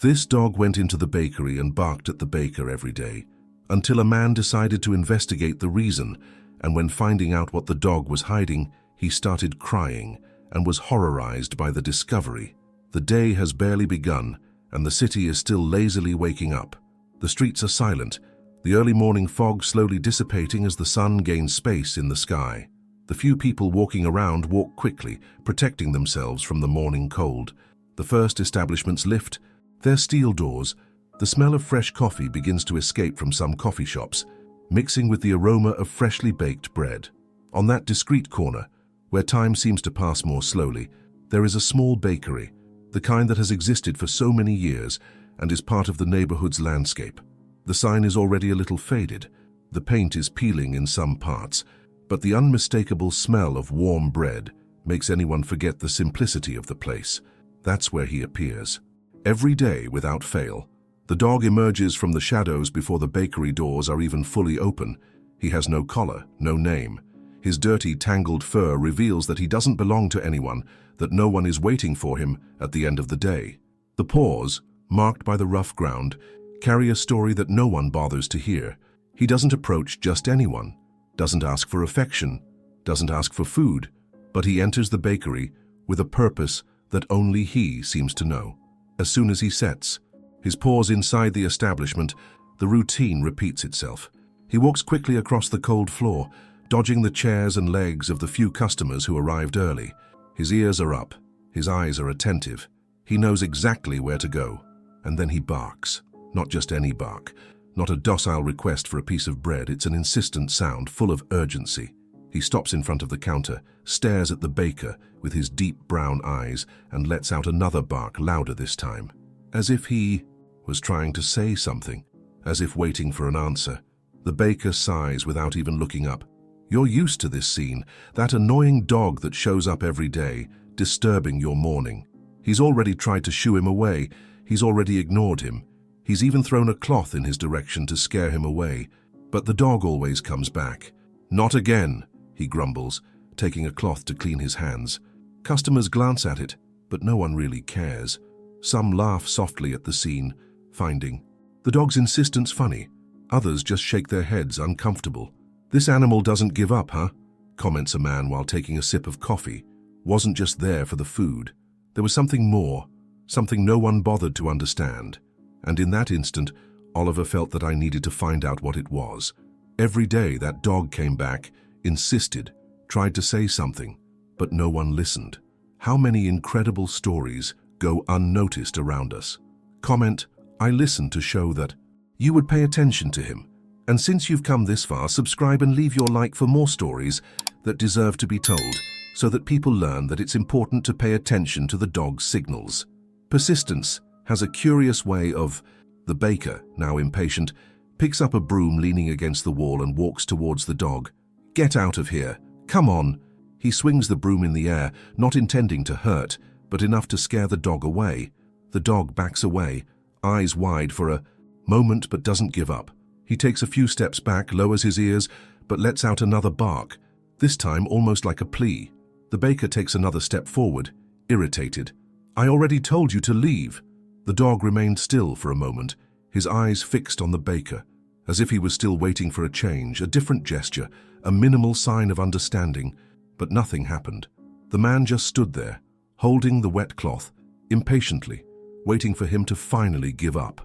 This dog went into the bakery and barked at the baker every day, until a man decided to investigate the reason, and when finding out what the dog was hiding, he started crying and was horrorized by the discovery. The day has barely begun, and the city is still lazily waking up. The streets are silent, the early morning fog slowly dissipating as the sun gains space in the sky. The few people walking around walk quickly, protecting themselves from the morning cold. The first establishments lift their steel doors. The smell of fresh coffee begins to escape from some coffee shops, mixing with the aroma of freshly baked bread. On that discreet corner, where time seems to pass more slowly, there is a small bakery, the kind that has existed for so many years and is part of the neighborhood's landscape. The sign is already a little faded, the paint is peeling in some parts, but the unmistakable smell of warm bread makes anyone forget the simplicity of the place. That's where he appears. Every day, without fail, the dog emerges from the shadows before the bakery doors are even fully open. He has no collar, no name. His dirty, tangled fur reveals that he doesn't belong to anyone, that no one is waiting for him at the end of the day. The paws, marked by the rough ground, carry a story that no one bothers to hear. He doesn't approach just anyone, doesn't ask for affection, doesn't ask for food, but he enters the bakery with a purpose that only he seems to know. As soon as he sets his paws inside the establishment, the routine repeats itself. He walks quickly across the cold floor, dodging the chairs and legs of the few customers who arrived early. His ears are up, his eyes are attentive. He knows exactly where to go, and then he barks. Not just any bark, not a docile request for a piece of bread, it's an insistent sound full of urgency. He stops in front of the counter, stares at the baker with his deep brown eyes, and lets out another bark, louder this time, as if he was trying to say something, as if waiting for an answer. The baker sighs without even looking up. You're used to this scene, that annoying dog that shows up every day, disturbing your morning. He's already tried to shoo him away, he's already ignored him. He's even thrown a cloth in his direction to scare him away, but the dog always comes back. Not again, he grumbles, taking a cloth to clean his hands. Customers glance at it, but no one really cares. Some laugh softly at the scene, finding the dog's insistence funny. Others just shake their heads, uncomfortable. This animal doesn't give up, huh? Comments a man while taking a sip of coffee. Wasn't just there for the food. There was something more, something no one bothered to understand. And in that instant, Oliver felt that I needed to find out what it was. Every day that dog came back, insisted, tried to say something, but no one listened. How many incredible stories go unnoticed around us? Comment, I listened to show that you would pay attention to him. And since you've come this far, subscribe and leave your like for more stories that deserve to be told, so that people learn that it's important to pay attention to the dog's signals. Persistence has a curious way of... The baker, now impatient, picks up a broom leaning against the wall and walks towards the dog. Get out of here. Come on. He swings the broom in the air, not intending to hurt, but enough to scare the dog away. The dog backs away, eyes wide for a moment, but doesn't give up. He takes a few steps back, lowers his ears, but lets out another bark, this time almost like a plea. The baker takes another step forward, irritated. I already told you to leave. The dog remained still for a moment, his eyes fixed on the baker, as if he was still waiting for a change, a different gesture, a minimal sign of understanding, but nothing happened. The man just stood there, holding the wet cloth, impatiently, waiting for him to finally give up.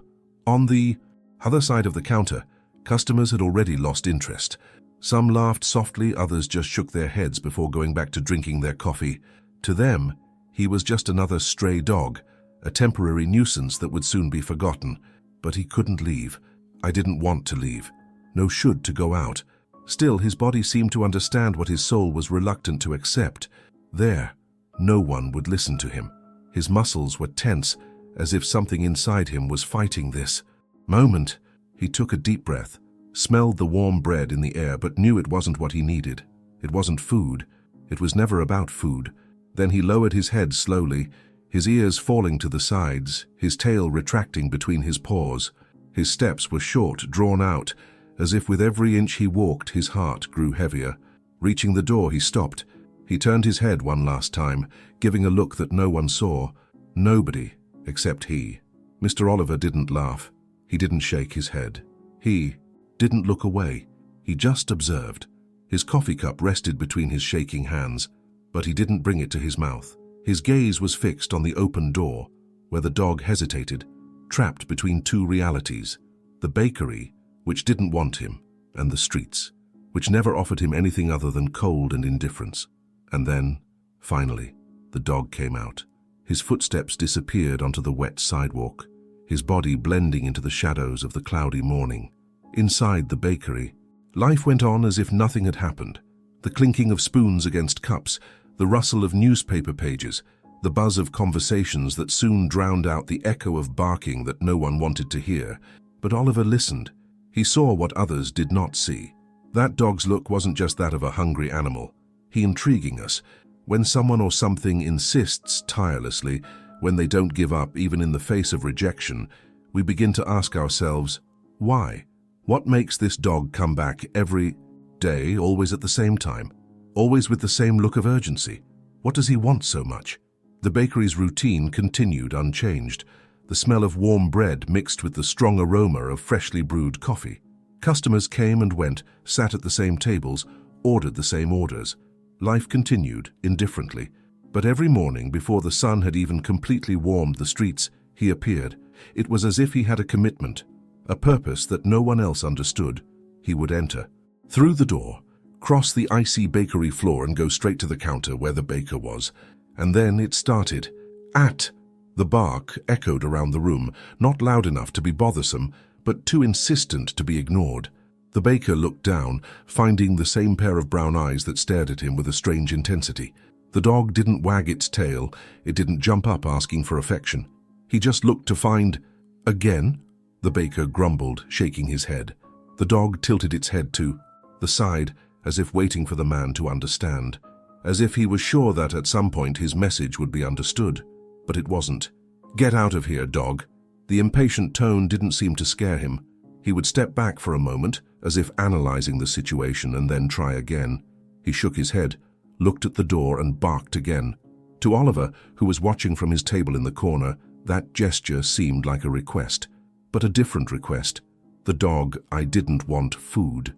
On the other side of the counter, customers had already lost interest. Some laughed softly, others just shook their heads before going back to drinking their coffee. To them, he was just another stray dog, a temporary nuisance that would soon be forgotten. But he couldn't leave. I didn't want to leave. No should to go out. Still, his body seemed to understand what his soul was reluctant to accept. There, no one would listen to him. His muscles were tense, as if something inside him was fighting this moment. He took a deep breath, smelled the warm bread in the air, but knew it wasn't what he needed. It wasn't food. It was never about food. Then he lowered his head slowly, his ears falling to the sides, his tail retracting between his paws. His steps were short, drawn out, as if with every inch he walked, his heart grew heavier. Reaching the door, he stopped. He turned his head one last time, giving a look that no one saw. Nobody except he. Mr. Oliver didn't laugh. He didn't shake his head. He didn't look away. He just observed. His coffee cup rested between his shaking hands, but he didn't bring it to his mouth. His gaze was fixed on the open door, where the dog hesitated, trapped between two realities: the bakery, which didn't want him, and the streets, which never offered him anything other than cold and indifference. And then, finally, the dog came out. His footsteps disappeared onto the wet sidewalk, his body blending into the shadows of the cloudy morning. Inside the bakery, life went on as if nothing had happened. The clinking of spoons against cups, the rustle of newspaper pages, the buzz of conversations that soon drowned out the echo of barking that no one wanted to hear. But Oliver listened. He saw what others did not see. That dog's look wasn't just that of a hungry animal. He intriguing us. When someone or something insists tirelessly, when they don't give up even in the face of rejection, we begin to ask ourselves, why? What makes this dog come back every day, always at the same time? Always with the same look of urgency? What does he want so much? The bakery's routine continued unchanged. The smell of warm bread mixed with the strong aroma of freshly brewed coffee. Customers came and went, sat at the same tables, ordered the same orders. Life continued, indifferently. But every morning, before the sun had even completely warmed the streets, he appeared. It was as if he had a commitment, a purpose that no one else understood. He would enter through the door, cross the icy bakery floor and go straight to the counter where the baker was. And then it started. The bark echoed around the room, not loud enough to be bothersome, but too insistent to be ignored. The baker looked down, finding the same pair of brown eyes that stared at him with a strange intensity. The dog didn't wag its tail, it didn't jump up asking for affection. He just looked to find... Again? The baker grumbled, shaking his head. The dog tilted its head to the side, as if waiting for the man to understand, as if he was sure that at some point his message would be understood. But it wasn't. "Get out of here, dog." The impatient tone didn't seem to scare him. He would step back for a moment, as if analyzing the situation, and then try again. He shook his head, looked at the door, and barked again. To Oliver, who was watching from his table in the corner, that gesture seemed like a request, but a different request. The dog, I didn't want food.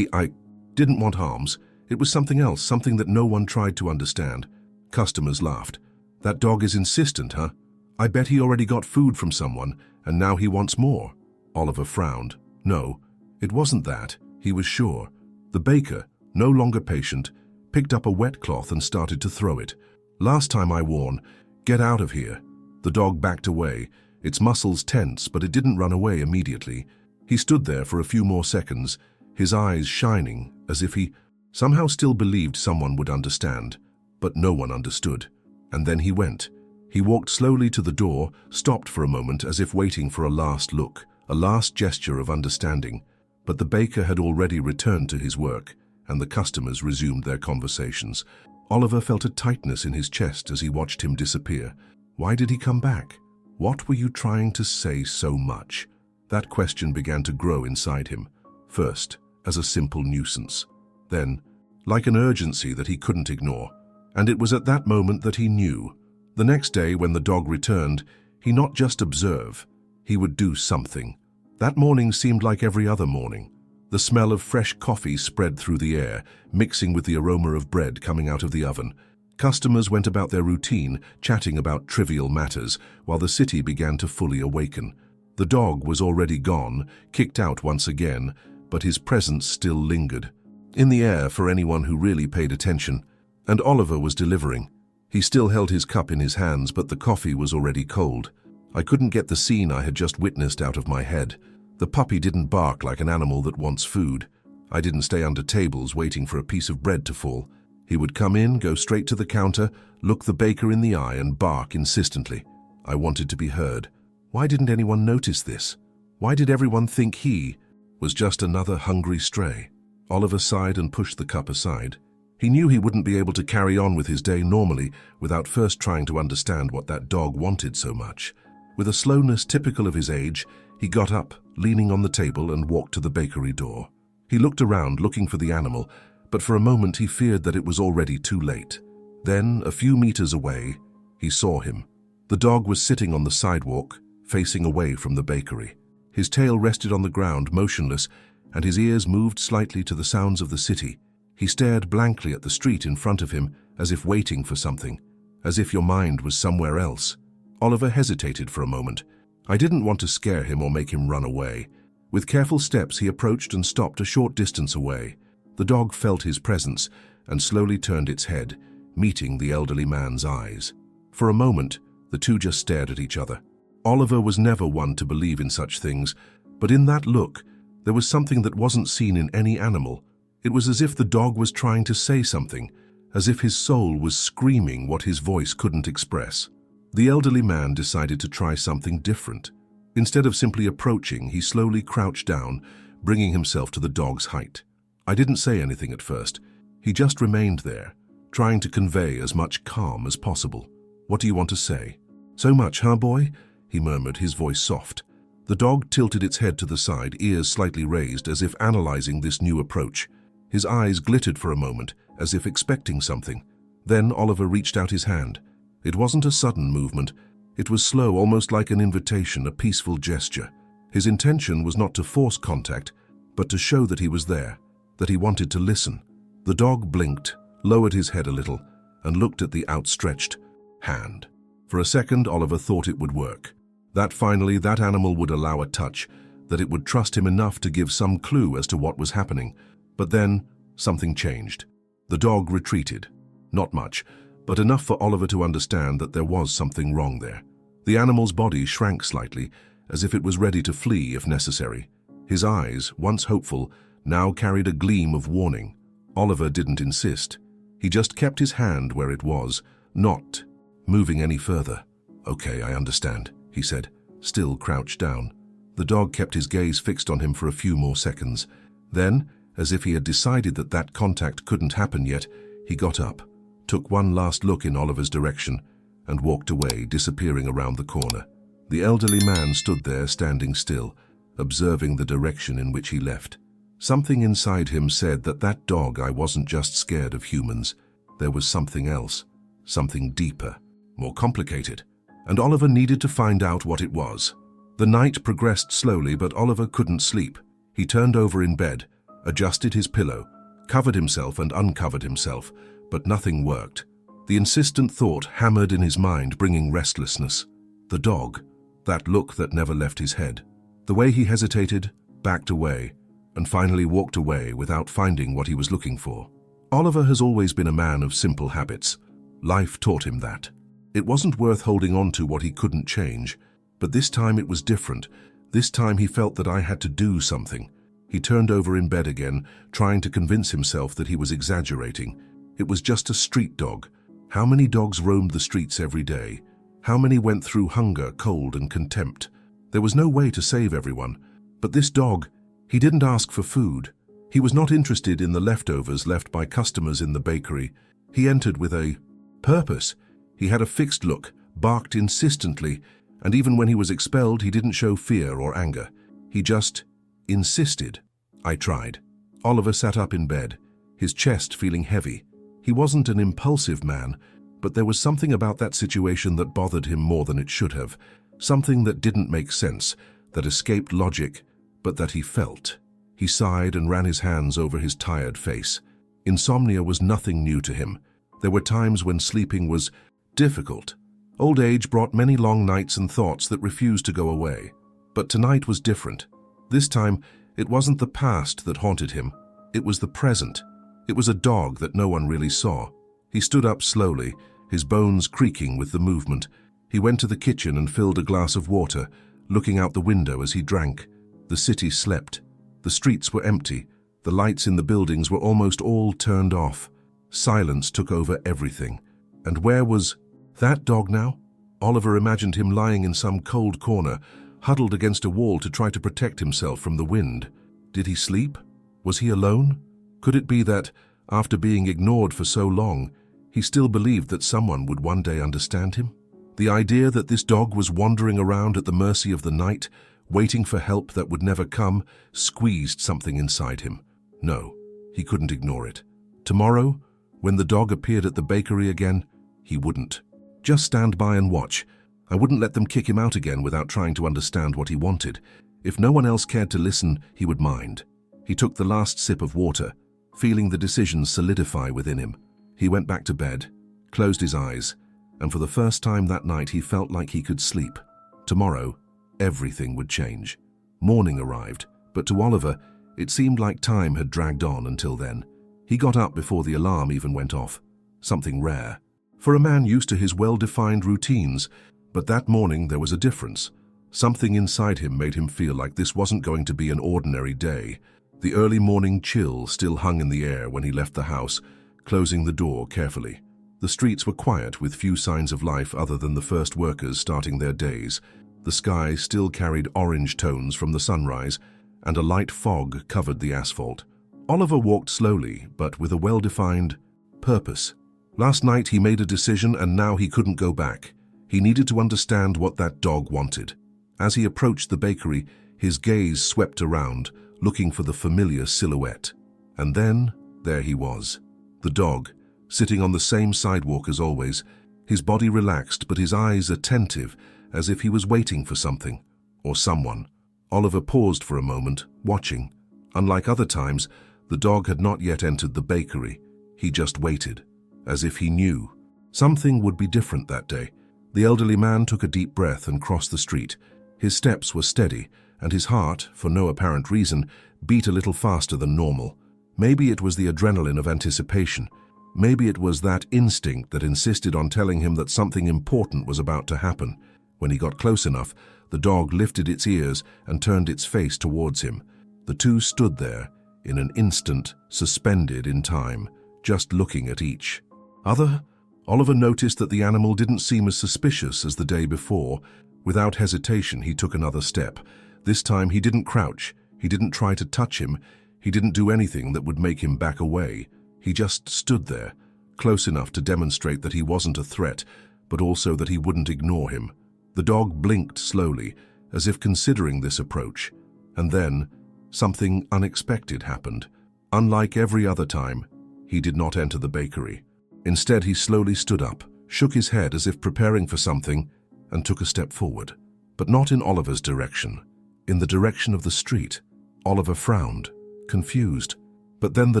I didn't want harms. It was something else, something that no one tried to understand. Customers laughed. "That dog is insistent, huh? I bet he already got food from someone, and now he wants more." Oliver frowned. No, it wasn't that, he was sure. The baker, no longer patient, picked up a wet cloth and started to throw it. "Last time I warned, get out of here." The dog backed away, its muscles tense, but it didn't run away immediately. He stood there for a few more seconds, his eyes shining, as if he somehow still believed someone would understand. But no one understood. And then he went. He walked slowly to the door, stopped for a moment as if waiting for a last look, a last gesture of understanding. But the baker had already returned to his work, and the customers resumed their conversations. Oliver felt a tightness in his chest as he watched him disappear. Why did he come back? What were you trying to say so much? That question began to grow inside him. First, as a simple nuisance. Then, like an urgency that he couldn't ignore. And it was at that moment that he knew. The next day, when the dog returned, he not just observe, he would do something. That morning seemed like every other morning. The smell of fresh coffee spread through the air, mixing with the aroma of bread coming out of the oven. Customers went about their routine, chatting about trivial matters, while the city began to fully awaken. The dog was already gone, kicked out once again, but his presence still lingered, in the air for anyone who really paid attention. And Oliver was delivering. He still held his cup in his hands, but the coffee was already cold. I couldn't get the scene I had just witnessed out of my head. The puppy didn't bark like an animal that wants food. I didn't stay under tables waiting for a piece of bread to fall. He would come in, go straight to the counter, look the baker in the eye, and bark insistently. I wanted to be heard. Why didn't anyone notice this? Why did everyone think he was just another hungry stray? Oliver sighed and pushed the cup aside. He knew he wouldn't be able to carry on with his day normally without first trying to understand what that dog wanted so much. With a slowness typical of his age, he got up, leaning on the table, and walked to the bakery door. He looked around, looking for the animal, but for a moment he feared that it was already too late. Then, a few meters away, he saw him. The dog was sitting on the sidewalk, facing away from the bakery. His tail rested on the ground, motionless, and his ears moved slightly to the sounds of the city. He stared blankly at the street in front of him, as if waiting for something, as if your mind was somewhere else. Oliver hesitated for a moment. I didn't want to scare him or make him run away. With careful steps, he approached and stopped a short distance away. The dog felt his presence and slowly turned its head, meeting the elderly man's eyes. For a moment, the two just stared at each other. Oliver was never one to believe in such things, but in that look, there was something that wasn't seen in any animal. It was as if the dog was trying to say something, as if his soul was screaming what his voice couldn't express. The elderly man decided to try something different. Instead of simply approaching, he slowly crouched down, bringing himself to the dog's height. I didn't say anything at first. He just remained there, trying to convey as much calm as possible. "What do you want to say?" "So much, huh, boy?" he murmured, his voice soft. The dog tilted its head to the side, ears slightly raised, as if analyzing this new approach. His eyes glittered for a moment, as if expecting something. Then Oliver reached out his hand. It wasn't a sudden movement. It was slow, almost like an invitation, a peaceful gesture. His intention was not to force contact, but to show that he was there, that he wanted to listen. The dog blinked, lowered his head a little, and looked at the outstretched hand. For a second, Oliver thought it would work. That finally that animal would allow a touch, that it would trust him enough to give some clue as to what was happening. But then, something changed. The dog retreated. Not much, but enough for Oliver to understand that there was something wrong there. The animal's body shrank slightly, as if it was ready to flee if necessary. His eyes, once hopeful, now carried a gleam of warning. Oliver didn't insist. He just kept his hand where it was, not moving any further. "Okay, I understand," he said, still crouched down. The dog kept his gaze fixed on him for a few more seconds. Then, as if he had decided that that contact couldn't happen yet, he got up, took one last look in Oliver's direction, and walked away, disappearing around the corner. The elderly man stood there, standing still, observing the direction in which he left. Something inside him said that that dog I wasn't just scared of humans. There was something else, something deeper, more complicated, and Oliver needed to find out what it was. The night progressed slowly, but Oliver couldn't sleep. He turned over in bed, adjusted his pillow, covered himself and uncovered himself, but nothing worked. The insistent thought hammered in his mind, bringing restlessness. The dog, that look that never left his head. The way he hesitated, backed away, and finally walked away without finding what he was looking for. Oliver has always been a man of simple habits. Life taught him that. It wasn't worth holding on to what he couldn't change, but this time it was different. This time he felt that I had to do something. He turned over in bed again, trying to convince himself that he was exaggerating. It was just a street dog. How many dogs roamed the streets every day? How many went through hunger, cold, and contempt? There was no way to save everyone. But this dog, he didn't ask for food. He was not interested in the leftovers left by customers in the bakery. He entered with a purpose. He had a fixed look, barked insistently, and even when he was expelled, he didn't show fear or anger. He just insisted. I tried. Oliver sat up in bed, his chest feeling heavy. He wasn't an impulsive man, but there was something about that situation that bothered him more than it should have. Something that didn't make sense, that escaped logic, but that he felt. He sighed and ran his hands over his tired face. Insomnia was nothing new to him. There were times when sleeping was difficult. Old age brought many long nights and thoughts that refused to go away. But tonight was different. This time, it wasn't the past that haunted him. It was the present. It was a dog that no one really saw. He stood up slowly, his bones creaking with the movement. He went to the kitchen and filled a glass of water, looking out the window as he drank. The city slept. The streets were empty. The lights in the buildings were almost all turned off. Silence took over everything. And where was that dog now? Oliver imagined him lying in some cold corner, huddled against a wall to try to protect himself from the wind. Did he sleep? Was he alone? Could it be that, after being ignored for so long, he still believed that someone would one day understand him? The idea that this dog was wandering around at the mercy of the night, waiting for help that would never come, squeezed something inside him. No, he couldn't ignore it. Tomorrow, when the dog appeared at the bakery again, he wouldn't. Just stand by and watch. I wouldn't let them kick him out again without trying to understand what he wanted. If no one else cared to listen, he would mind. He took the last sip of water, feeling the decision solidify within him. He went back to bed, closed his eyes, and for the first time that night he felt like he could sleep. Tomorrow, everything would change. Morning arrived, but to Oliver, it seemed like time had dragged on until then. He got up before the alarm even went off. Something rare. For a man used to his well-defined routines, but that morning there was a difference. Something inside him made him feel like this wasn't going to be an ordinary day. The early morning chill still hung in the air when he left the house, closing the door carefully. The streets were quiet with few signs of life other than the first workers starting their days. The sky still carried orange tones from the sunrise, and a light fog covered the asphalt. Oliver walked slowly, but with a well-defined purpose. Last night he made a decision and now he couldn't go back. He needed to understand what that dog wanted. As he approached the bakery, his gaze swept around, looking for the familiar silhouette. And then, there he was. The dog, sitting on the same sidewalk as always, his body relaxed but his eyes attentive, as if he was waiting for something, or someone. Oliver paused for a moment, watching. Unlike other times, the dog had not yet entered the bakery. He just waited, as if he knew. Something would be different that day. The elderly man took a deep breath and crossed the street. His steps were steady, and his heart, for no apparent reason, beat a little faster than normal. Maybe it was the adrenaline of anticipation. Maybe it was that instinct that insisted on telling him that something important was about to happen. When he got close enough, the dog lifted its ears and turned its face towards him. The two stood there, in an instant, suspended in time, just looking at each other. Oliver noticed that the animal didn't seem as suspicious as the day before. Without hesitation, he took another step. This time he didn't crouch, he didn't try to touch him, he didn't do anything that would make him back away. He just stood there, close enough to demonstrate that he wasn't a threat, but also that he wouldn't ignore him. The dog blinked slowly, as if considering this approach, and then something unexpected happened. Unlike every other time, he did not enter the bakery. Instead, he slowly stood up, shook his head as if preparing for something, and took a step forward. But not in Oliver's direction. In the direction of the street. Oliver frowned, confused. But then the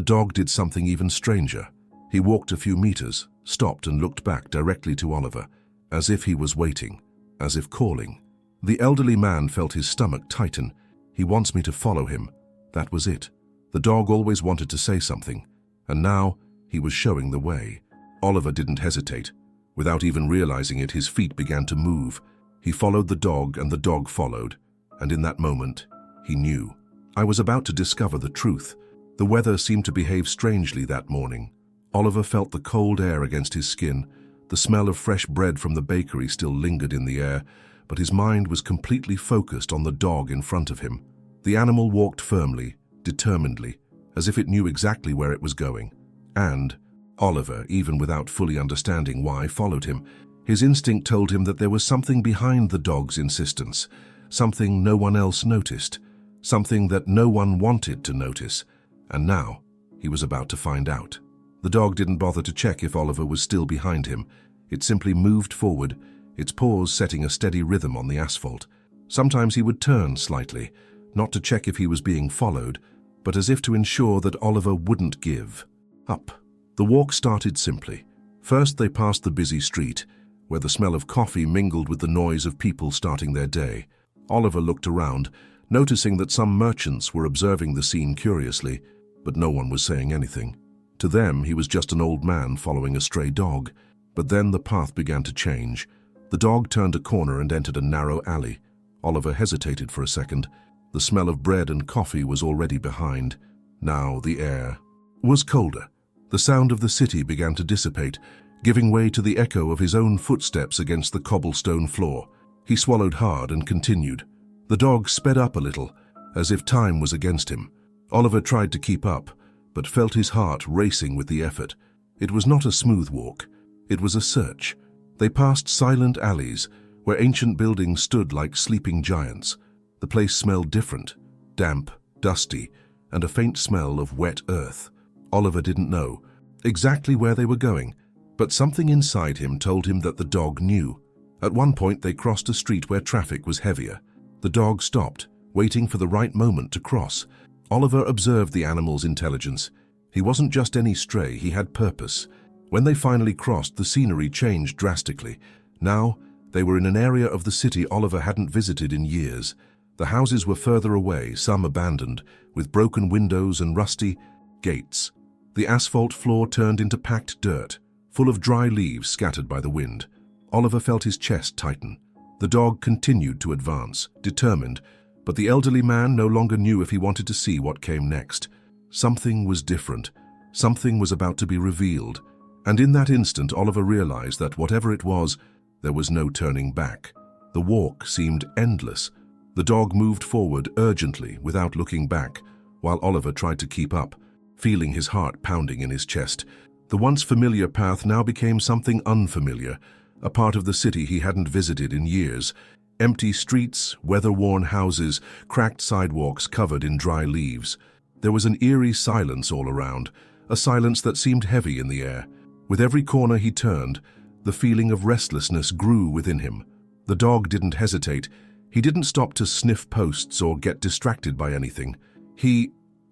dog did something even stranger. He walked a few meters, stopped and looked back directly to Oliver, as if he was waiting, as if calling. The elderly man felt his stomach tighten. He wants me to follow him. That was it. The dog always wanted to say something, and now he was showing the way. Oliver didn't hesitate. Without even realizing it, his feet began to move. He followed the dog and the dog followed, and in that moment, he knew. I was about to discover the truth. The weather seemed to behave strangely that morning. Oliver felt the cold air against his skin. The smell of fresh bread from the bakery still lingered in the air, but his mind was completely focused on the dog in front of him. The animal walked firmly, determinedly, as if it knew exactly where it was going. And Oliver, even without fully understanding why, followed him. His instinct told him that there was something behind the dog's insistence, something no one else noticed, something that no one wanted to notice. And now, he was about to find out. The dog didn't bother to check if Oliver was still behind him. It simply moved forward, its paws setting a steady rhythm on the asphalt. Sometimes he would turn slightly, not to check if he was being followed, but as if to ensure that Oliver wouldn't give up. The walk started simply. First they passed the busy street, where the smell of coffee mingled with the noise of people starting their day. Oliver looked around, noticing that some merchants were observing the scene curiously, but no one was saying anything. To them, he was just an old man following a stray dog. But then the path began to change. The dog turned a corner and entered a narrow alley. Oliver hesitated for a second. The smell of bread and coffee was already behind. Now the air was colder. The sound of the city began to dissipate, giving way to the echo of his own footsteps against the cobblestone floor. He swallowed hard and continued. The dog sped up a little, as if time was against him. Oliver tried to keep up, but felt his heart racing with the effort. It was not a smooth walk. It was a search. They passed silent alleys, where ancient buildings stood like sleeping giants. The place smelled different, damp, dusty, and a faint smell of wet earth. Oliver didn't know exactly where they were going, but something inside him told him that the dog knew. At one point, they crossed a street where traffic was heavier. The dog stopped, waiting for the right moment to cross. Oliver observed the animal's intelligence. He wasn't just any stray, he had purpose. When they finally crossed, the scenery changed drastically. Now, they were in an area of the city Oliver hadn't visited in years. The houses were further away, some abandoned, with broken windows and rusty gates. The asphalt floor turned into packed dirt, full of dry leaves scattered by the wind. Oliver felt his chest tighten. The dog continued to advance, determined, but the elderly man no longer knew if he wanted to see what came next. Something was different. Something was about to be revealed. And in that instant, Oliver realized that whatever it was, there was no turning back. The walk seemed endless. The dog moved forward urgently, without looking back, while Oliver tried to keep up, feeling his heart pounding in his chest. The once familiar path now became something unfamiliar, a part of the city he hadn't visited in years. Empty streets, weather-worn houses, cracked sidewalks covered in dry leaves. There was an eerie silence all around, a silence that seemed heavy in the air. With every corner he turned, the feeling of restlessness grew within him. The dog didn't hesitate. He didn't stop to sniff posts or get distracted by anything.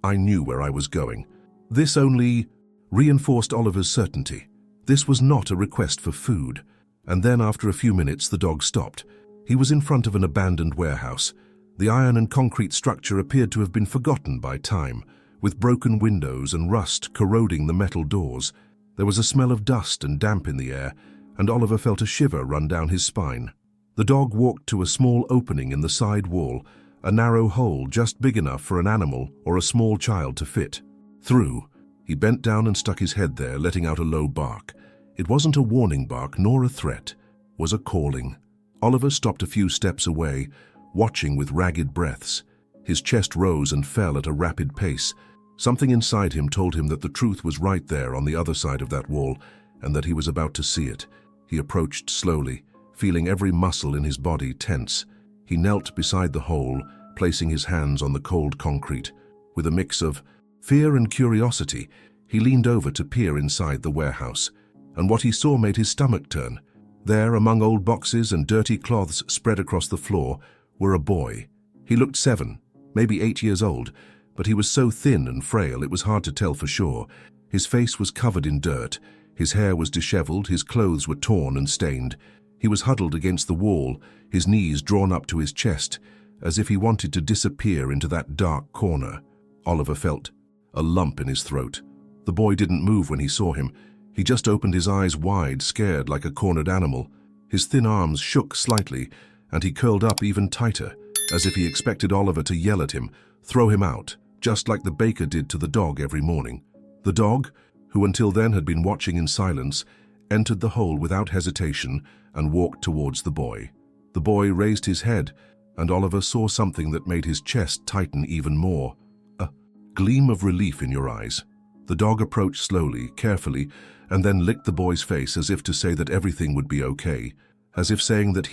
I knew where I was going. This only reinforced Oliver's certainty. This was not a request for food. And then, after a few minutes, the dog stopped. He was in front of an abandoned warehouse. The iron and concrete structure appeared to have been forgotten by time, with broken windows and rust corroding the metal doors. There was a smell of dust and damp in the air, and Oliver felt a shiver run down his spine. The dog walked to a small opening in the side wall, a narrow hole just big enough for an animal or a small child to fit through. He bent down and stuck his head there, letting out a low bark. It wasn't a warning bark nor a threat, it was a calling. Oliver stopped a few steps away, watching with ragged breaths. His chest rose and fell at a rapid pace. Something inside him told him that the truth was right there on the other side of that wall, and that he was about to see it. He approached slowly, feeling every muscle in his body tense. He knelt beside the hole, placing his hands on the cold concrete. With a mix of fear and curiosity, he leaned over to peer inside the warehouse, and what he saw made his stomach turn. There, among old boxes and dirty cloths spread across the floor, were a boy. He looked 7, maybe 8 years old, but he was so thin and frail it was hard to tell for sure. His face was covered in dirt, his hair was disheveled, his clothes were torn and stained. He was huddled against the wall, his knees drawn up to his chest, as if he wanted to disappear into that dark corner. Oliver felt a lump in his throat. The boy didn't move when he saw him. He just opened his eyes wide, scared like a cornered animal. His thin arms shook slightly, and he curled up even tighter, as if he expected Oliver to yell at him, throw him out, just like the baker did to the dog every morning. The dog, who until then had been watching in silence, entered the hole without hesitation and walked towards the boy. The boy raised his head, and Oliver saw something that made his chest tighten even more. A gleam of relief in your eyes. The dog approached slowly, carefully, and then licked the boy's face as if to say that everything would be okay, as if saying that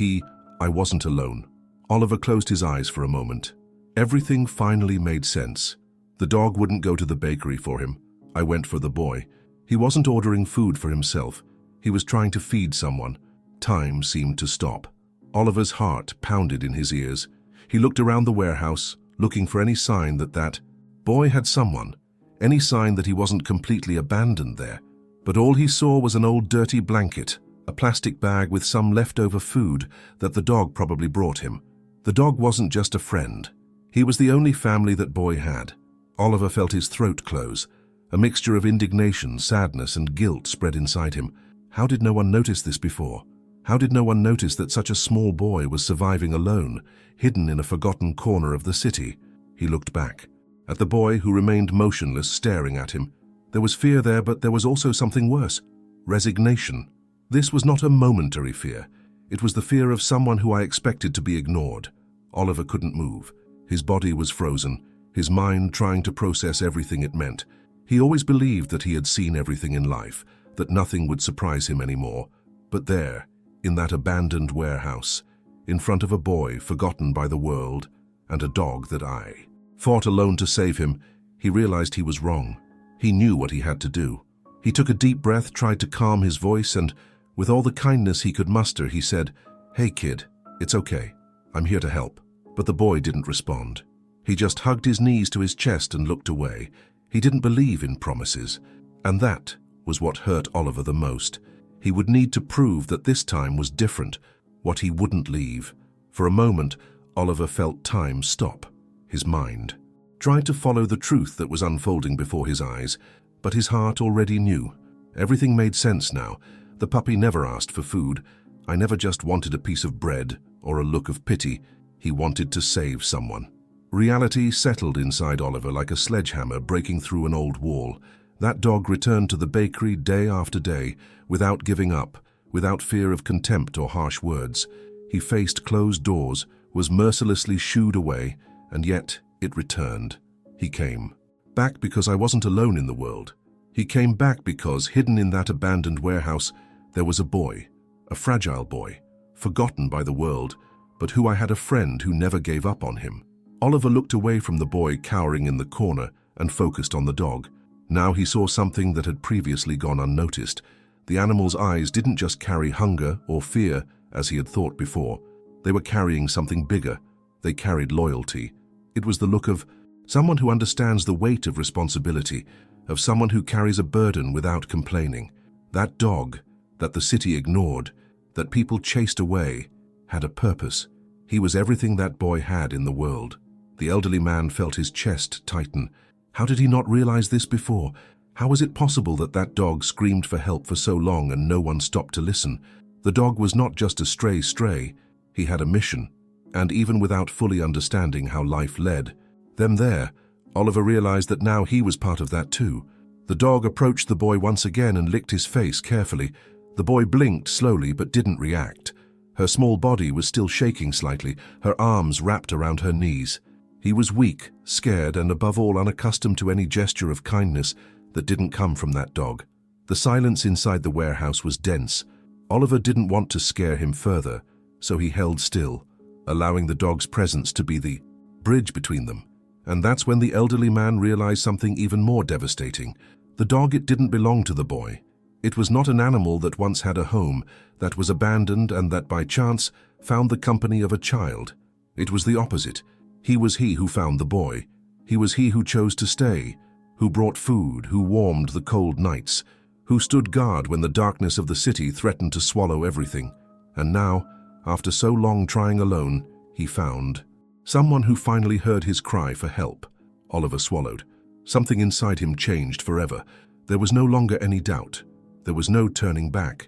I wasn't alone. Oliver closed his eyes for a moment. Everything finally made sense. The dog wouldn't go to the bakery for him. I went for the boy. He wasn't ordering food for himself. He was trying to feed someone. Time seemed to stop. Oliver's heart pounded in his ears. He looked around the warehouse, looking for any sign that boy had someone, any sign that he wasn't completely abandoned there. But all he saw was an old dirty blanket, a plastic bag with some leftover food that the dog probably brought him. The dog wasn't just a friend. He was the only family that boy had. Oliver felt his throat close. A mixture of indignation, sadness, and guilt spread inside him. How did no one notice this before? How did no one notice that such a small boy was surviving alone, hidden in a forgotten corner of the city? He looked back at the boy who remained motionless, staring at him. There was fear there, but there was also something worse. Resignation. This was not a momentary fear. It was the fear of someone who I expected to be ignored. Oliver couldn't move. His body was frozen, his mind trying to process everything it meant. He always believed that he had seen everything in life, that nothing would surprise him anymore. But there, in that abandoned warehouse, in front of a boy forgotten by the world, and a dog that I fought alone to save him, he realized he was wrong. He knew what he had to do. He took a deep breath, tried to calm his voice, and with all the kindness he could muster, he said, "Hey kid, it's okay. I'm here to help." But the boy didn't respond. He just hugged his knees to his chest and looked away. He didn't believe in promises. And that was what hurt Oliver the most. He would need to prove that this time was different, what he wouldn't leave. For a moment, Oliver felt time stop. His mind tried to follow the truth that was unfolding before his eyes, but his heart already knew. Everything made sense now. The puppy never asked for food. I never just wanted a piece of bread or a look of pity. He wanted to save someone. Reality settled inside Oliver like a sledgehammer breaking through an old wall. That dog returned to the bakery day after day, without giving up, without fear of contempt or harsh words. He faced closed doors, was mercilessly shooed away, and yet it returned. He came back because I wasn't alone in the world. He came back because, hidden in that abandoned warehouse, there was a boy, a fragile boy, forgotten by the world, but who I had a friend who never gave up on him. Oliver looked away from the boy cowering in the corner and focused on the dog. Now he saw something that had previously gone unnoticed. The animal's eyes didn't just carry hunger or fear, as he had thought before. They were carrying something bigger. They carried loyalty. It was the look of someone who understands the weight of responsibility, of someone who carries a burden without complaining. That dog, that the city ignored, that people chased away, had a purpose. He was everything that boy had in the world. The elderly man felt his chest tighten. How did he not realize this before? How was it possible that that dog screamed for help for so long and no one stopped to listen? The dog was not just a stray. He had a mission. And even without fully understanding how life led them there, Oliver realized that now he was part of that too. The dog approached the boy once again and licked his face carefully. The boy blinked slowly but didn't react. Her small body was still shaking slightly, her arms wrapped around her knees. He was weak, scared, and above all unaccustomed to any gesture of kindness that didn't come from that dog. The silence inside the warehouse was dense. Oliver didn't want to scare him further, so he held still, allowing the dog's presence to be the bridge between them. And that's when the elderly man realized something even more devastating. The dog, it didn't belong to the boy. It was not an animal that once had a home, that was abandoned and that by chance found the company of a child. It was the opposite. He was he who found the boy. He was he who chose to stay, who brought food, who warmed the cold nights, who stood guard when the darkness of the city threatened to swallow everything. And now, after so long trying alone, he found someone who finally heard his cry for help. Oliver swallowed. Something inside him changed forever. There was no longer any doubt. There was no turning back.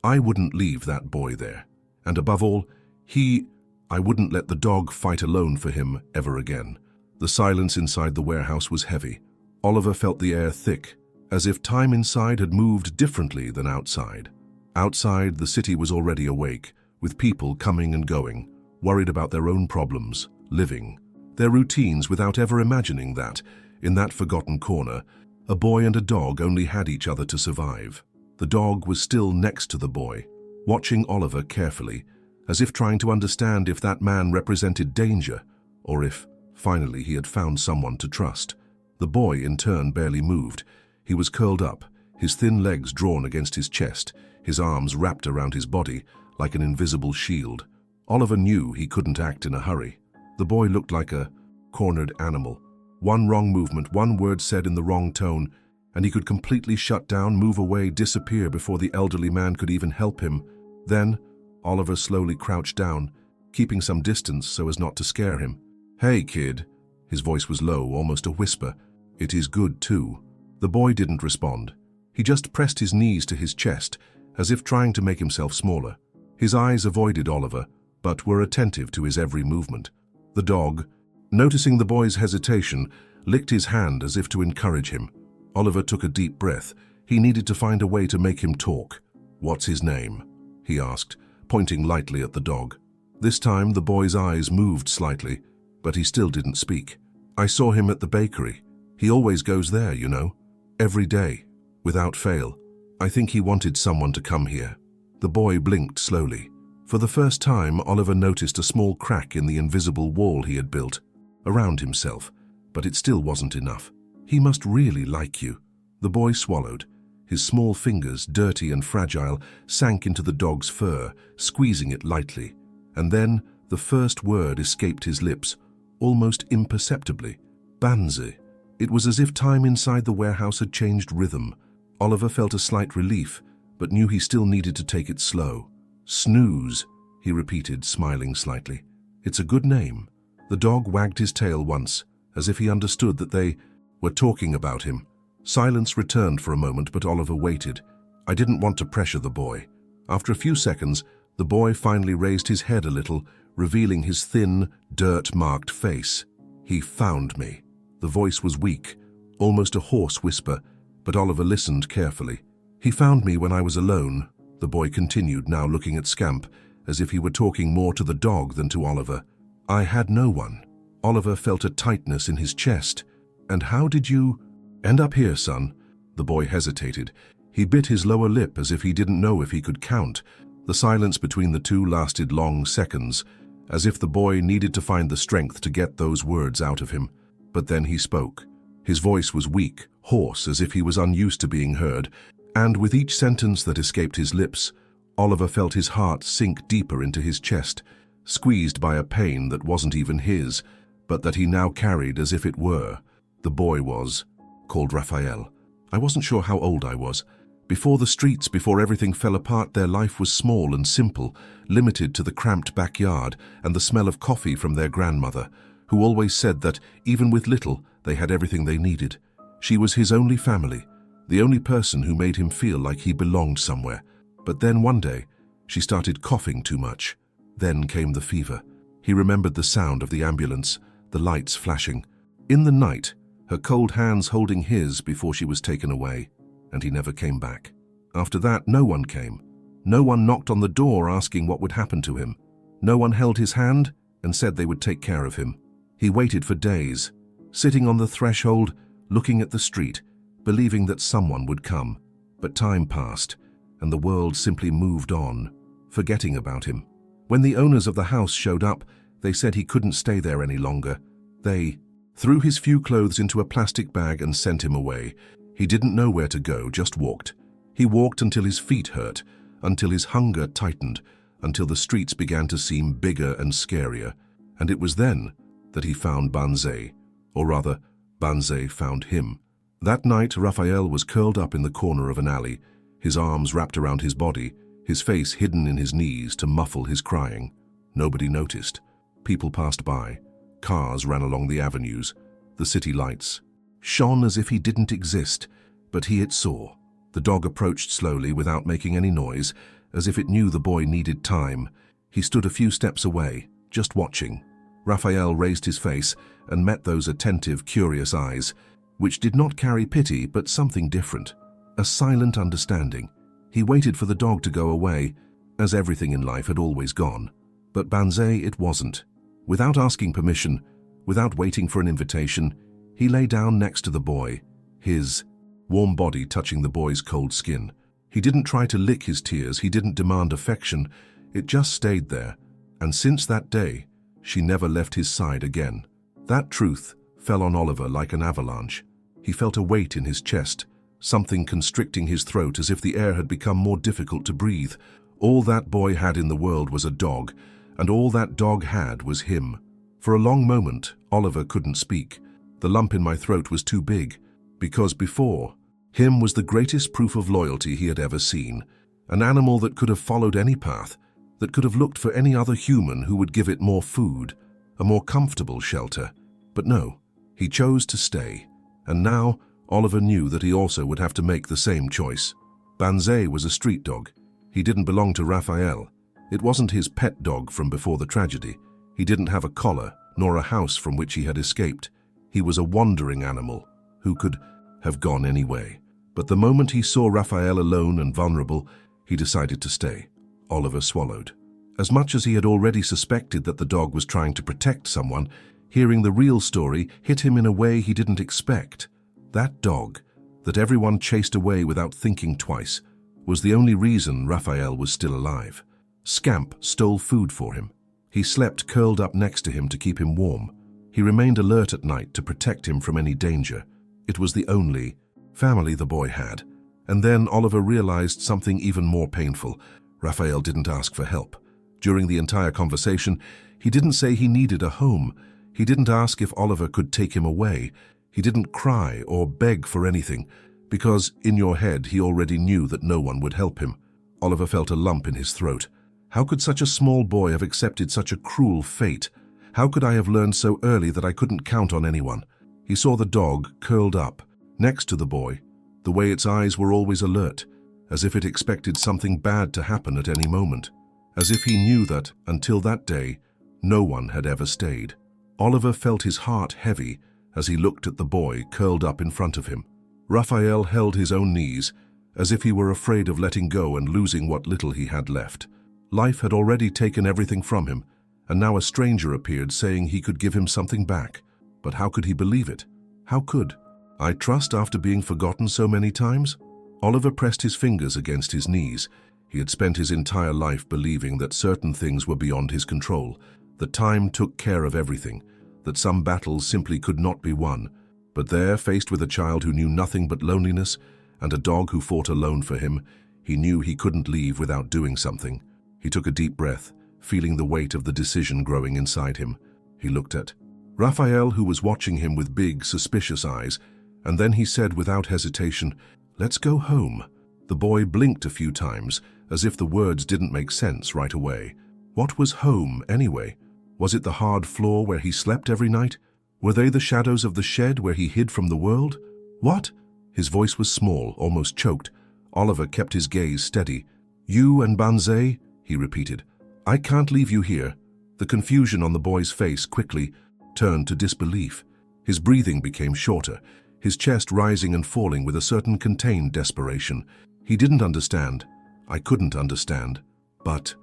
I wouldn't leave that boy there. And above all, I wouldn't let the dog fight alone for him ever again. The silence inside the warehouse was heavy. Oliver felt the air thick, as if time inside had moved differently than outside. Outside, the city was already awake, with people coming and going, worried about their own problems, living their routines without ever imagining that, in that forgotten corner, a boy and a dog only had each other to survive. The dog was still next to the boy, watching Oliver carefully, as if trying to understand if that man represented danger, or if, finally, he had found someone to trust. The boy, in turn, barely moved. He was curled up, his thin legs drawn against his chest, his arms wrapped around his body like an invisible shield. Oliver knew he couldn't act in a hurry. The boy looked like a cornered animal. One wrong movement, one word said in the wrong tone, and he could completely shut down, move away, disappear before the elderly man could even help him. Then, Oliver slowly crouched down, keeping some distance so as not to scare him. "Hey, kid." His voice was low, almost a whisper. "It is good, too." The boy didn't respond. He just pressed his knees to his chest, as if trying to make himself smaller. His eyes avoided Oliver, but were attentive to his every movement. The dog, noticing the boy's hesitation, licked his hand as if to encourage him. Oliver took a deep breath. He needed to find a way to make him talk. "What's his name?" he asked, pointing lightly at the dog. This time the boy's eyes moved slightly, but he still didn't speak. "I saw him at the bakery. He always goes there, you know. Every day, without fail. I think he wanted someone to come here." The boy blinked slowly. For the first time, Oliver noticed a small crack in the invisible wall he had built around himself, but it still wasn't enough. "He must really like you." The boy swallowed. His small fingers, dirty and fragile, sank into the dog's fur, squeezing it lightly. And then the first word escaped his lips, almost imperceptibly. Banzai. It was as if time inside the warehouse had changed rhythm. Oliver felt a slight relief, but knew he still needed to take it slow. Snooze, he repeated, smiling slightly. It's a good name. The dog wagged his tail once, as if he understood that they were talking about him. Silence returned for a moment, but Oliver waited. I didn't want to pressure the boy. After a few seconds, the boy finally raised his head a little, revealing his thin, dirt-marked face. He found me. The voice was weak, almost a hoarse whisper, but Oliver listened carefully. He found me when I was alone, the boy continued, now looking at Scamp, as if he were talking more to the dog than to Oliver. I had no one. Oliver felt a tightness in his chest. And how did you end up here, son? The boy hesitated. He bit his lower lip as if he didn't know if he could count. The silence between the two lasted long seconds, as if the boy needed to find the strength to get those words out of him. But then he spoke. His voice was weak, hoarse, as if he was unused to being heard, and with each sentence that escaped his lips, Oliver felt his heart sink deeper into his chest, squeezed by a pain that wasn't even his, but that he now carried as if it were. The boy was called Raphael. I wasn't sure how old I was. Before the streets, before everything fell apart, their life was small and simple, limited to the cramped backyard and the smell of coffee from their grandmother, who always said that, even with little, they had everything they needed. She was his only family, the only person who made him feel like he belonged somewhere. But then one day, she started coughing too much. Then came the fever. He remembered the sound of the ambulance, the lights flashing. In the night, her cold hands holding his before she was taken away, and he never came back. After that, no one came. No one knocked on the door asking what would happen to him. No one held his hand and said they would take care of him. He waited for days, sitting on the threshold, looking at the street, believing that someone would come. But time passed, and the world simply moved on, forgetting about him. When the owners of the house showed up, they said he couldn't stay there any longer. They threw his few clothes into a plastic bag and sent him away. He didn't know where to go, just walked. He walked until his feet hurt, until his hunger tightened, until the streets began to seem bigger and scarier. And it was then that he found Banzai, or rather, Banzai found him. That night, Raphael was curled up in the corner of an alley, his arms wrapped around his body, his face hidden in his knees to muffle his crying. Nobody noticed. People passed by. Cars ran along the avenues. The city lights shone as if he didn't exist, but he it saw. The dog approached slowly without making any noise, as if it knew the boy needed time. He stood a few steps away, just watching. Raphael raised his face and met those attentive, curious eyes, which did not carry pity but something different, a silent understanding. He waited for the dog to go away, as everything in life had always gone. But Banzai it wasn't. Without asking permission, without waiting for an invitation, he lay down next to the boy, his warm body touching the boy's cold skin. He didn't try to lick his tears, he didn't demand affection, it just stayed there. And since that day, she never left his side again. That truth fell on Oliver like an avalanche. He felt a weight in his chest, something constricting his throat as if the air had become more difficult to breathe. All that boy had in the world was a dog, and all that dog had was him. For a long moment, Oliver couldn't speak. The lump in my throat was too big, because before, him was the greatest proof of loyalty he had ever seen. An animal that could have followed any path, that could have looked for any other human who would give it more food, a more comfortable shelter. But no, he chose to stay. And now, Oliver knew that he also would have to make the same choice. Banzai was a street dog. He didn't belong to Raphael. It wasn't his pet dog from before the tragedy. He didn't have a collar, nor a house from which he had escaped. He was a wandering animal who could have gone any way. But the moment he saw Raphael alone and vulnerable, he decided to stay. Oliver swallowed. As much as he had already suspected that the dog was trying to protect someone, hearing the real story hit him in a way he didn't expect. That dog, that everyone chased away without thinking twice, was the only reason Raphael was still alive. Scamp stole food for him. He slept curled up next to him to keep him warm. He remained alert at night to protect him from any danger. It was the only family the boy had. And then Oliver realized something even more painful. Raphael didn't ask for help. During the entire conversation, he didn't say he needed a home. He didn't ask if Oliver could take him away. He didn't cry or beg for anything, because in your head he already knew that no one would help him. Oliver felt a lump in his throat. How could such a small boy have accepted such a cruel fate? How could I have learned so early that I couldn't count on anyone? He saw the dog curled up, next to the boy, the way its eyes were always alert, as if it expected something bad to happen at any moment, as if he knew that, until that day, no one had ever stayed. Oliver felt his heart heavy as he looked at the boy curled up in front of him. Raphael held his own knees, as if he were afraid of letting go and losing what little he had left. Life had already taken everything from him, and now a stranger appeared saying he could give him something back. But how could he believe it? How could I trust after being forgotten so many times? Oliver pressed his fingers against his knees. He had spent his entire life believing that certain things were beyond his control, that time took care of everything, that some battles simply could not be won. But there, faced with a child who knew nothing but loneliness and a dog who fought alone for him, he knew he couldn't leave without doing something. He took a deep breath, feeling the weight of the decision growing inside him. He looked at Raphael, who was watching him with big, suspicious eyes, and then he said without hesitation, "Let's go home." The boy blinked a few times, as if the words didn't make sense right away. What was home, anyway? Was it the hard floor where he slept every night? Were they the shadows of the shed where he hid from the world? What? His voice was small, almost choked. Oliver kept his gaze steady. "You and Banzai?" he repeated. "I can't leave you here." The confusion on the boy's face quickly turned to disbelief. His breathing became shorter, his chest rising and falling with a certain contained desperation. He didn't understand. I couldn't understand. But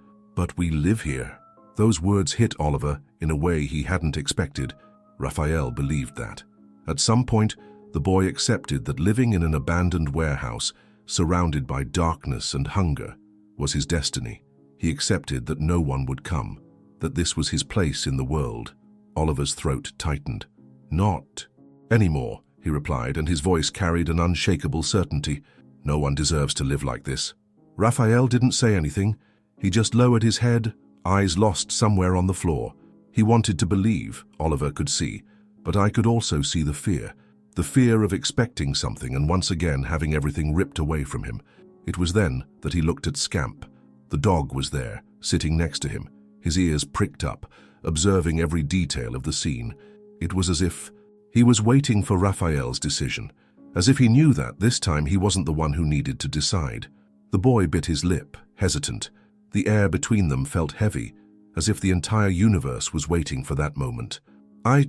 we live here. Those words hit Oliver in a way he hadn't expected. Raphael believed that. At some point, the boy accepted that living in an abandoned warehouse, surrounded by darkness and hunger, was his destiny. He accepted that no one would come, that this was his place in the world. Oliver's throat tightened. "Not anymore," he replied, and his voice carried an unshakable certainty. "No one deserves to live like this." Raphael didn't say anything. He just lowered his head, eyes lost somewhere on the floor. He wanted to believe, Oliver could see, but I could also see the fear of expecting something and once again having everything ripped away from him. It was then that he looked at Scamp. The dog was there, sitting next to him, his ears pricked up, observing every detail of the scene. It was as if he was waiting for Raphael's decision, as if he knew that this time he wasn't the one who needed to decide. The boy bit his lip, hesitant. The air between them felt heavy, as if the entire universe was waiting for that moment. I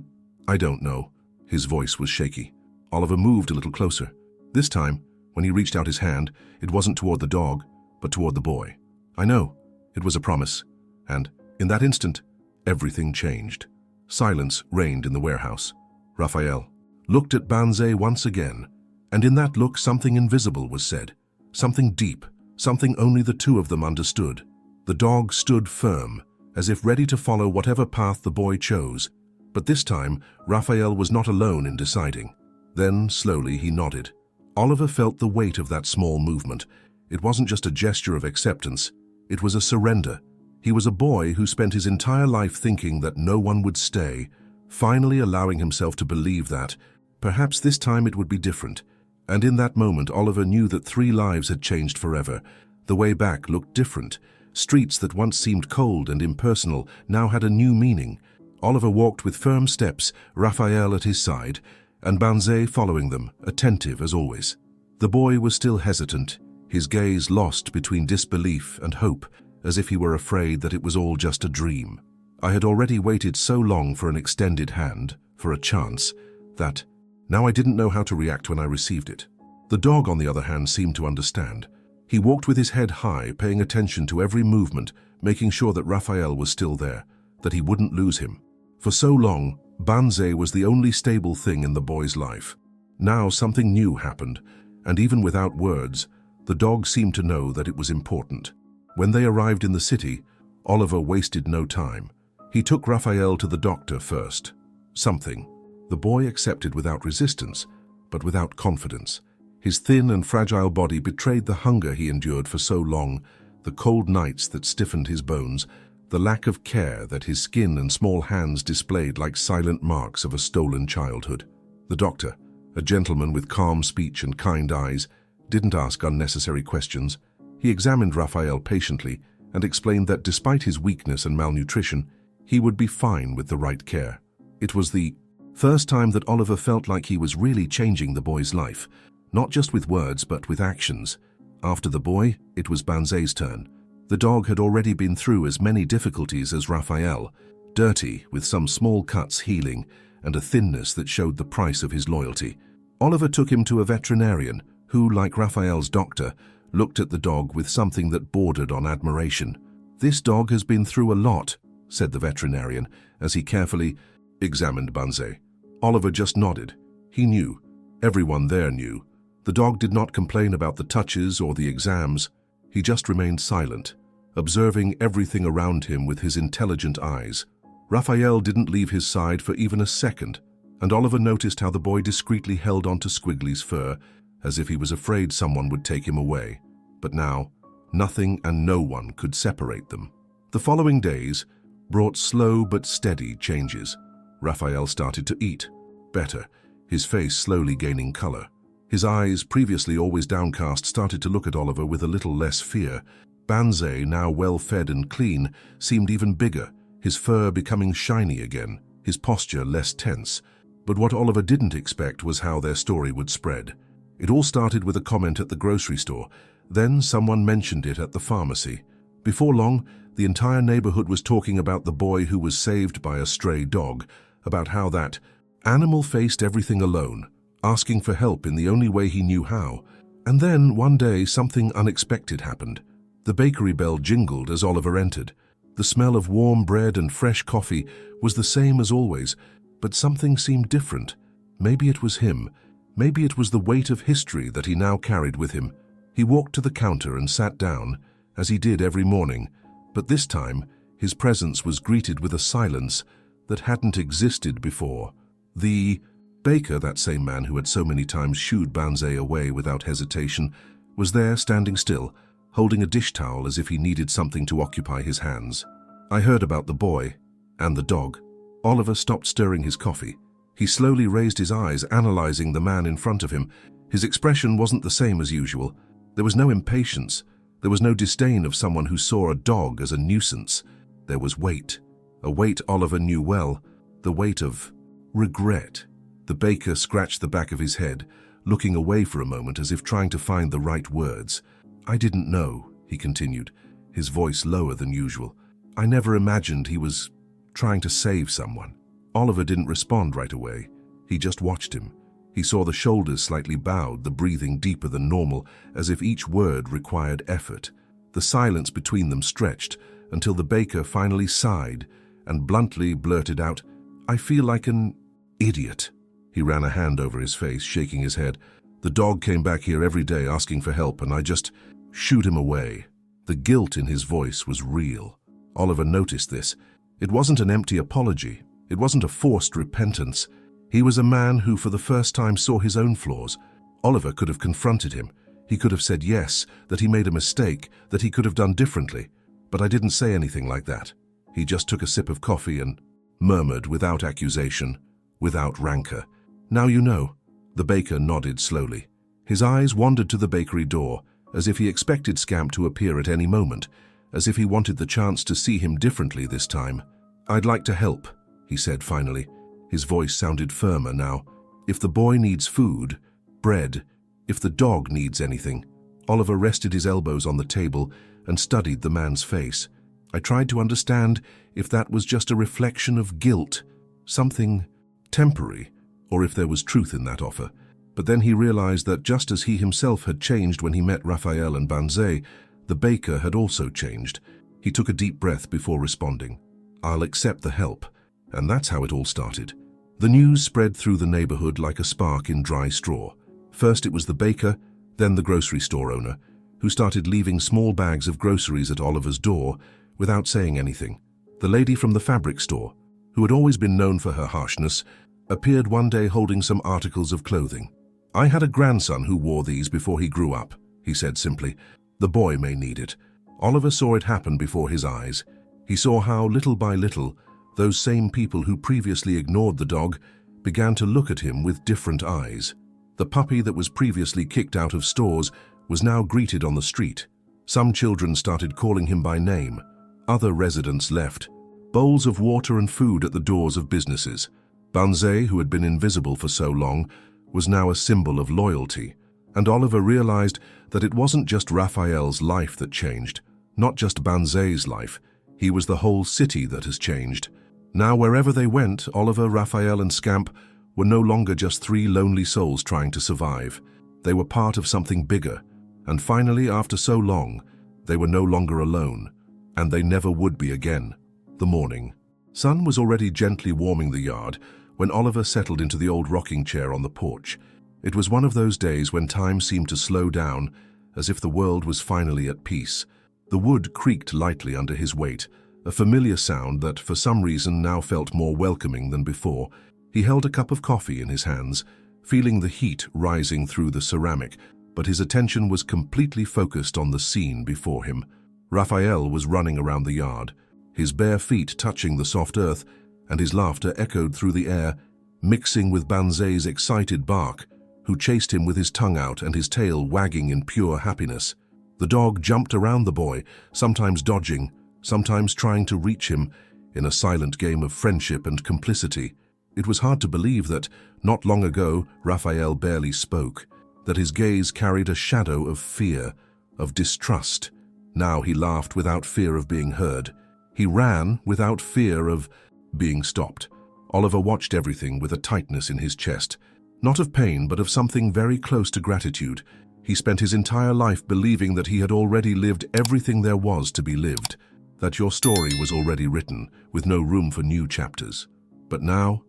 don't know." His voice was shaky. Oliver moved a little closer. This time, when he reached out his hand, it wasn't toward the dog, but toward the boy. "I know." It was a promise. And, in that instant, everything changed. Silence reigned in the warehouse. Raphael looked at Banzai once again, and in that look something invisible was said. Something deep, something only the two of them understood. The dog stood firm, as if ready to follow whatever path the boy chose. But this time, Raphael was not alone in deciding. Then, slowly, he nodded. Oliver felt the weight of that small movement. It wasn't just a gesture of acceptance. It was a surrender. He was a boy who spent his entire life thinking that no one would stay, finally allowing himself to believe that perhaps this time it would be different. And in that moment, Oliver knew that 3 lives had changed forever. The way back looked different. Streets that once seemed cold and impersonal now had a new meaning. Oliver walked with firm steps, Raphael at his side, and Banzai following them, attentive as always. The boy was still hesitant, his gaze lost between disbelief and hope, as if he were afraid that it was all just a dream. I had already waited so long for an extended hand, for a chance, that now I didn't know how to react when I received it. The dog, on the other hand, seemed to understand. He walked with his head high, paying attention to every movement, making sure that Raphael was still there, that he wouldn't lose him. For so long, Banzai was the only stable thing in the boy's life. Now something new happened, and even without words, the dog seemed to know that it was important. When they arrived in the city, Oliver wasted no time. He took Raphael to the doctor first. Something. The boy accepted without resistance, but without confidence. His thin and fragile body betrayed the hunger he endured for so long, the cold nights that stiffened his bones, the lack of care that his skin and small hands displayed like silent marks of a stolen childhood. The doctor, a gentleman with calm speech and kind eyes, didn't ask unnecessary questions. He examined Raphael patiently and explained that despite his weakness and malnutrition, he would be fine with the right care. It was the first time that Oliver felt like he was really changing the boy's life, not just with words but with actions. After the boy, it was Banzai's turn. The dog had already been through as many difficulties as Raphael, dirty, with some small cuts healing, and a thinness that showed the price of his loyalty. Oliver took him to a veterinarian who, like Raphael's doctor, looked at the dog with something that bordered on admiration. "This dog has been through a lot," said the veterinarian as he carefully examined Banzai. Oliver just nodded. He knew. Everyone there knew. The dog did not complain about the touches or the exams. He just remained silent, observing everything around him with his intelligent eyes. Raphael didn't leave his side for even a second, and Oliver noticed how the boy discreetly held onto Squiggly's fur, as if he was afraid someone would take him away. But now, nothing and no one could separate them. The following days brought slow but steady changes. Raphael started to eat better, his face slowly gaining color. His eyes, previously always downcast, started to look at Oliver with a little less fear. Banzai, now well-fed and clean, seemed even bigger, his fur becoming shiny again, his posture less tense. But what Oliver didn't expect was how their story would spread. It all started with a comment at the grocery store. Then someone mentioned it at the pharmacy. Before long, the entire neighborhood was talking about the boy who was saved by a stray dog, about how that animal faced everything alone, asking for help in the only way he knew how. And then, one day, something unexpected happened. The bakery bell jingled as Oliver entered. The smell of warm bread and fresh coffee was the same as always, but something seemed different. Maybe it was him. Maybe it was the weight of history that he now carried with him. He walked to the counter and sat down, as he did every morning, but this time his presence was greeted with a silence that hadn't existed before. The baker, that same man who had so many times shooed Banzai away without hesitation, was there standing still, holding a dish towel as if he needed something to occupy his hands. I heard about the boy and the dog. Oliver stopped stirring his coffee. He slowly raised his eyes, analyzing the man in front of him. His expression wasn't the same as usual. There was no impatience. There was no disdain of someone who saw a dog as a nuisance. There was weight. A weight Oliver knew well. The weight of regret. The baker scratched the back of his head, looking away for a moment as if trying to find the right words. "I didn't know," he continued, his voice lower than usual. "I never imagined he was trying to save someone." Oliver didn't respond right away. He just watched him. He saw the shoulders slightly bowed, the breathing deeper than normal, as if each word required effort. The silence between them stretched until the baker finally sighed and bluntly blurted out, "I feel like an idiot." He ran a hand over his face, shaking his head. "The dog came back here every day asking for help, and I just shooed him away." The guilt in his voice was real. Oliver noticed this. It wasn't an empty apology. It wasn't a forced repentance. He was a man who for the first time saw his own flaws. Oliver could have confronted him. He could have said yes, that he made a mistake, that he could have done differently. But I didn't say anything like that. He just took a sip of coffee and murmured without accusation, without rancor, "Now you know." The baker nodded slowly. His eyes wandered to the bakery door, as if he expected Scamp to appear at any moment, as if he wanted the chance to see him differently this time. "I'd like to help," he said finally. His voice sounded firmer now. "If the boy needs food, bread, if the dog needs anything." Oliver rested his elbows on the table and studied the man's face. I tried to understand if that was just a reflection of guilt, something temporary, or if there was truth in that offer. But then he realized that just as he himself had changed when he met Raphael and Banzai, the baker had also changed. He took a deep breath before responding. "I'll accept the help." And that's how it all started. The news spread through the neighborhood like a spark in dry straw. First it was the baker, then the grocery store owner, who started leaving small bags of groceries at Oliver's door without saying anything. The lady from the fabric store, who had always been known for her harshness, appeared one day holding some articles of clothing. "I had a grandson who wore these before he grew up," he said simply. "The boy may need it." Oliver saw it happen before his eyes. He saw how, little by little, those same people who previously ignored the dog began to look at him with different eyes. The puppy that was previously kicked out of stores was now greeted on the street. Some children started calling him by name. Other residents left bowls of water and food at the doors of businesses. Banzai, who had been invisible for so long, was now a symbol of loyalty. And Oliver realized that it wasn't just Raphael's life that changed, not just Banzai's life. He was the whole city that has changed. Now wherever they went, Oliver, Raphael and Scamp were no longer just three lonely souls trying to survive. They were part of something bigger. And finally, after so long, they were no longer alone. And they never would be again. The morning. Sun was already gently warming the yard when Oliver settled into the old rocking chair on the porch. It was one of those days when time seemed to slow down, as if the world was finally at peace. The wood creaked lightly under his weight, a familiar sound that for some reason now felt more welcoming than before. He held a cup of coffee in his hands, feeling the heat rising through the ceramic, but his attention was completely focused on the scene before him. Raphael was running around the yard, his bare feet touching the soft earth, and his laughter echoed through the air, mixing with Banzai's excited bark, who chased him with his tongue out and his tail wagging in pure happiness. The dog jumped around the boy, sometimes dodging, sometimes trying to reach him, in a silent game of friendship and complicity. It was hard to believe that, not long ago, Raphael barely spoke, that his gaze carried a shadow of fear, of distrust. Now he laughed without fear of being heard. He ran without fear of being stopped. Oliver watched everything with a tightness in his chest, not of pain but of something very close to gratitude. He spent his entire life believing that he had already lived everything there was to be lived, that your story was already written, with no room for new chapters. But now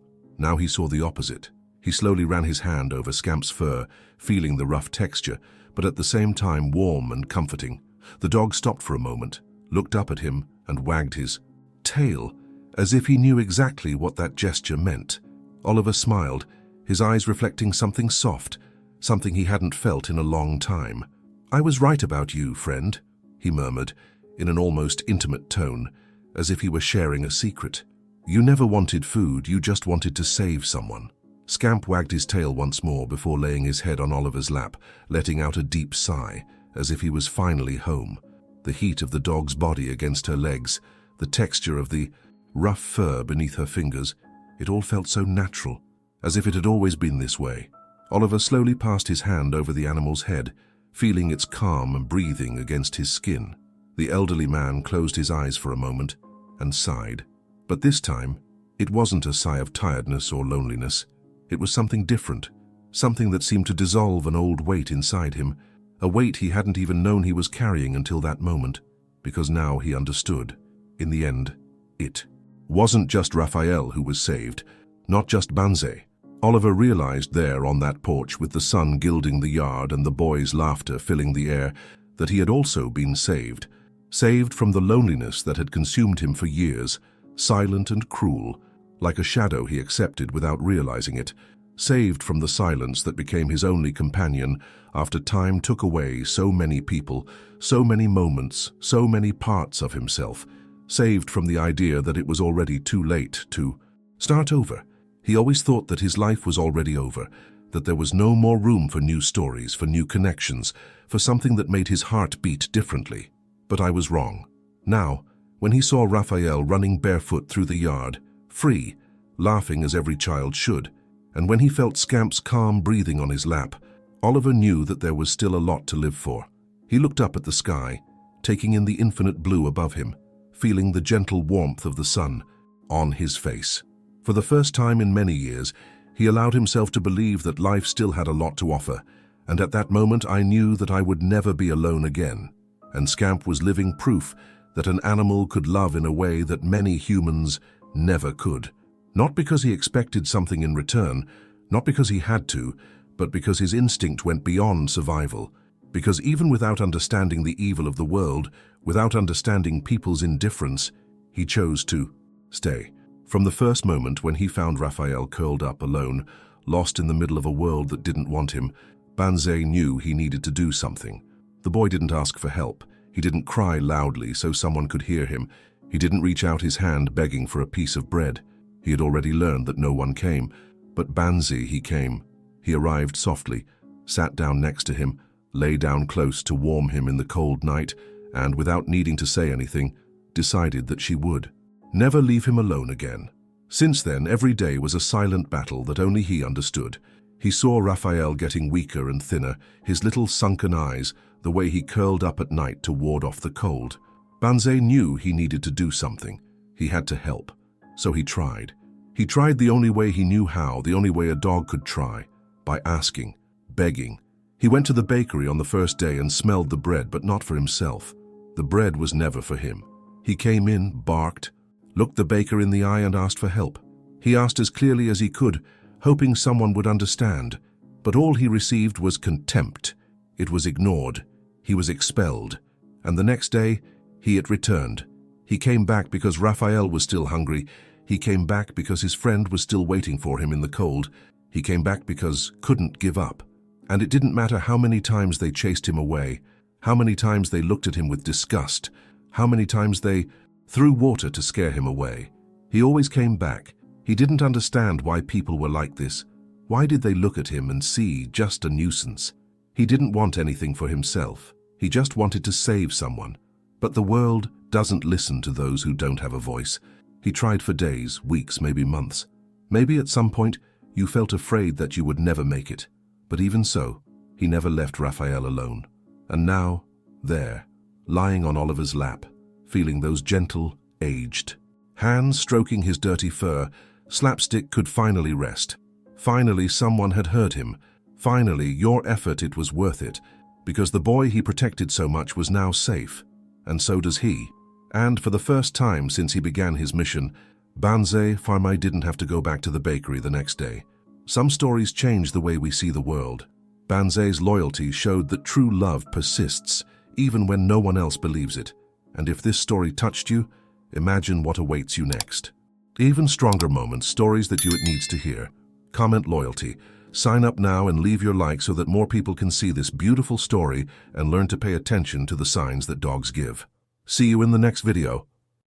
he saw the opposite. He slowly ran his hand over Scamp's fur, feeling the rough texture, but at the same time warm and comforting. The dog stopped for a moment, looked up at him, and wagged his tail, as if he knew exactly what that gesture meant. Oliver smiled, his eyes reflecting something soft, something he hadn't felt in a long time. "I was right about you, friend," he murmured, in an almost intimate tone, as if he were sharing a secret. "You never wanted food, you just wanted to save someone." Scamp wagged his tail once more before laying his head on Oliver's lap, letting out a deep sigh, as if he was finally home. The heat of the dog's body against her legs, the texture of the rough fur beneath her fingers, it all felt so natural, as if it had always been this way. Oliver slowly passed his hand over the animal's head, feeling its calm breathing against his skin. The elderly man closed his eyes for a moment and sighed. But this time, it wasn't a sigh of tiredness or loneliness. It was something different, something that seemed to dissolve an old weight inside him, a weight he hadn't even known he was carrying until that moment, because now he understood. In the end, it wasn't just Raphael who was saved, not just Banzai. Oliver realized there on that porch with the sun gilding the yard and the boys' laughter filling the air that he had also been saved. Saved from the loneliness that had consumed him for years, silent and cruel, like a shadow he accepted without realizing it. Saved from the silence that became his only companion after time took away so many people, so many moments, so many parts of himself. Saved from the idea that it was already too late to start over. He always thought that his life was already over, that there was no more room for new stories, for new connections, for something that made his heart beat differently. But I was wrong. Now, when he saw Raphael running barefoot through the yard, free, laughing as every child should, and when he felt Scamp's calm breathing on his lap, Oliver knew that there was still a lot to live for. He looked up at the sky, taking in the infinite blue above him, feeling the gentle warmth of the sun on his face. For the first time in many years, he allowed himself to believe that life still had a lot to offer, and at that moment I knew that I would never be alone again. And Scamp was living proof that an animal could love in a way that many humans never could. Not because he expected something in return, not because he had to, but because his instinct went beyond survival. Because even without understanding the evil of the world, without understanding people's indifference, he chose to stay. From the first moment when he found Raphael curled up alone, lost in the middle of a world that didn't want him, Banzai knew he needed to do something. The boy didn't ask for help. He didn't cry loudly so someone could hear him. He didn't reach out his hand begging for a piece of bread. He had already learned that no one came. But Banzai, he came. He arrived softly, sat down next to him, lay down close to warm him in the cold night, and without needing to say anything, decided that she would never leave him alone again. Since then, every day was a silent battle that only he understood. He saw Raphael getting weaker and thinner, his little sunken eyes, the way he curled up at night to ward off the cold. Banzai knew he needed to do something. He had to help. So he tried. He tried the only way he knew how, the only way a dog could try, by asking, begging. He went to the bakery on the first day and smelled the bread, but not for himself. The bread was never for him. He came in, barked, looked the baker in the eye and asked for help. He asked as clearly as he could, hoping someone would understand. But all he received was contempt. It was ignored. He was expelled. And the next day, he had returned. He came back because Raphael was still hungry. He came back because his friend was still waiting for him in the cold. He came back because couldn't give up. And it didn't matter how many times they chased him away, how many times they looked at him with disgust, how many times they threw water to scare him away. He always came back. He didn't understand why people were like this. Why did they look at him and see just a nuisance? He didn't want anything for himself. He just wanted to save someone. But the world doesn't listen to those who don't have a voice. He tried for days, weeks, maybe months. Maybe at some point you felt afraid that you would never make it. But even so, he never left Raphael alone. And now, there, lying on Oliver's lap, feeling those gentle, aged hands stroking his dirty fur, Slapstick could finally rest. Finally, someone had heard him. Finally, your effort, it was worth it, because the boy he protected so much was now safe, and so does he. And for the first time since he began his mission, Banzai Farmai didn't have to go back to the bakery the next day. Some stories change the way we see the world. Banzai's loyalty showed that true love persists, even when no one else believes it. And if this story touched you, imagine what awaits you next. Even stronger moments, stories that it needs to hear. Comment loyalty. Sign up now and leave your like so that more people can see this beautiful story and learn to pay attention to the signs that dogs give. See you in the next video.